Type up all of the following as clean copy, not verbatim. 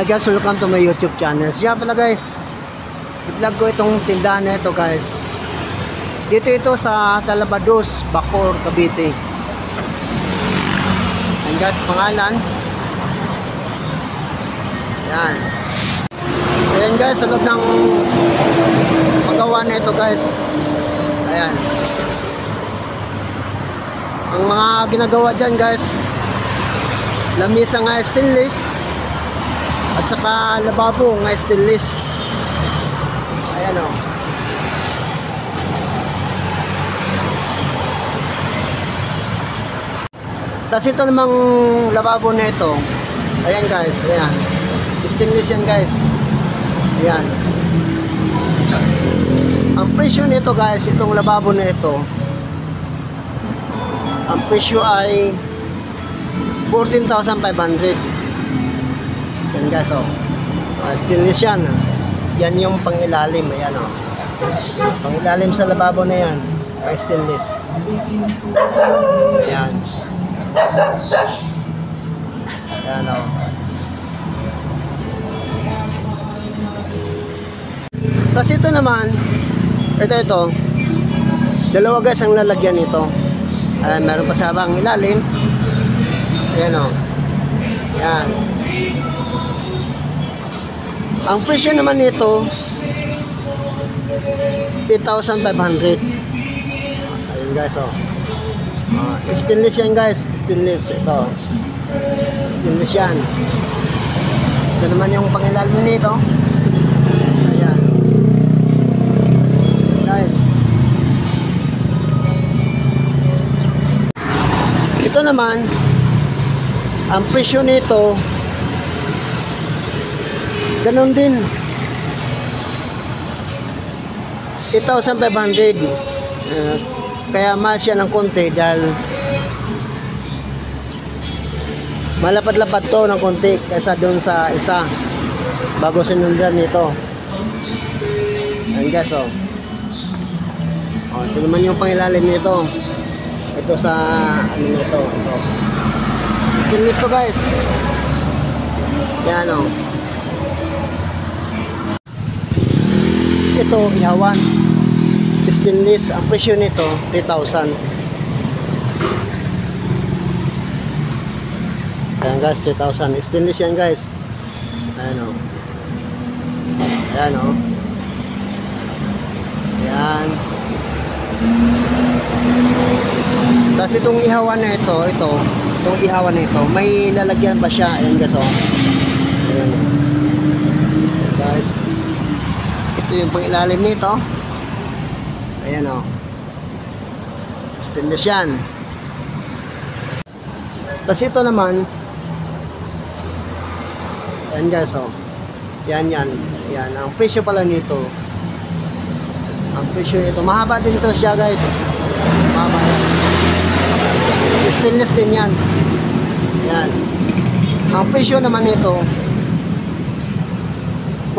Hi guys, welcome to my YouTube channel. Siya pala guys, i-vlog ko itong tindahan na ito guys. Dito ito sa Talabados, Bacoor, Cavite. Ayan guys, pangalan. Ayan. Ayan guys, sa loob ng paggawa na ito guys. Ayan. Ang mga ginagawa dyan guys, lamisa nga stainless at saka lababo nga stainless. Ayan o. Tapos ito namang lababo na ito, ayan guys, ayan, stainless yan guys. Ayan. Ang presyo nito guys, itong lababo na ito, ang presyo ay 14,500. Yan guys, oh. Stainless yan. Yan yung pangilalim. Ayan, oh. Pangilalim sa lababo na yan. Stainless. Ayan. Ayan, oh. Tapos ito naman, ito. Dalawa guys ang lalagyan nito. Ayan, meron pa sa bang ilalim. Ayan, oh. Ayan. Ang presyo naman nito 8,500. Ayun guys, oh. Stainless yan guys, stainless ito. Stainless yan. Ito naman yung pangilalim nito. Ayan. Guys. Ito naman ang presyo nito ganon din, 8,500. Kaya mahal siya ng konti dahil malapad-lapad to ng konti kaysa doon sa isa bago sinundan nito. Ayan guys, oh. Ito naman yung pangilalim nito. Ito sa ano nito, ito stainless to guys. Yan, oh. Ito ihawan stainless, ang presyo nito 3,000. Ayan guys, 3,000 stainless yan guys. Ayan, o. Ayan, o. Ayan. Tapos itong ihawan na ito, itong ihawan na ito, may lalagyan pa siya. Ayan guys, o. Ayan, o. Ayan guys, ito yung pangilalim nito. Ayan, o. Stainless yan. Tapos ito naman, ayan guys, o. Yan. Yan. Ang presyo pala nito, ang presyo nito, mahaba din to siya guys. Mahaba yan. Stainless din yan. Yan. Ang presyo naman nito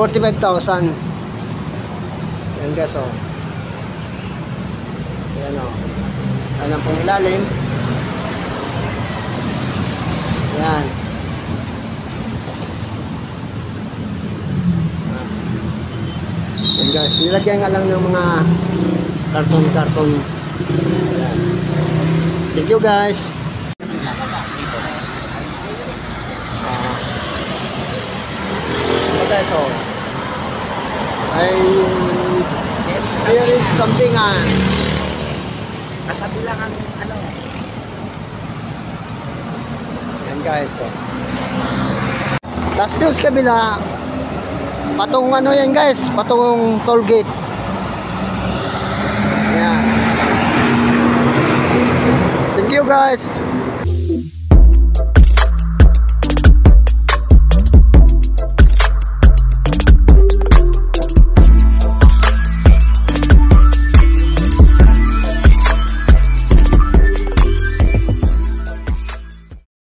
45,000. Yan guys, o. Yan, o. Yan ang pong ilalim. Yan. Yan guys, nilagyan nga lang ng mga karton. Yan. Thank you guys. Okay, so there is something nakabilang ang ano. Yan guys, so tapos doon sa kabila patong ano yan guys, patong toll gate. Yan. Thank you guys.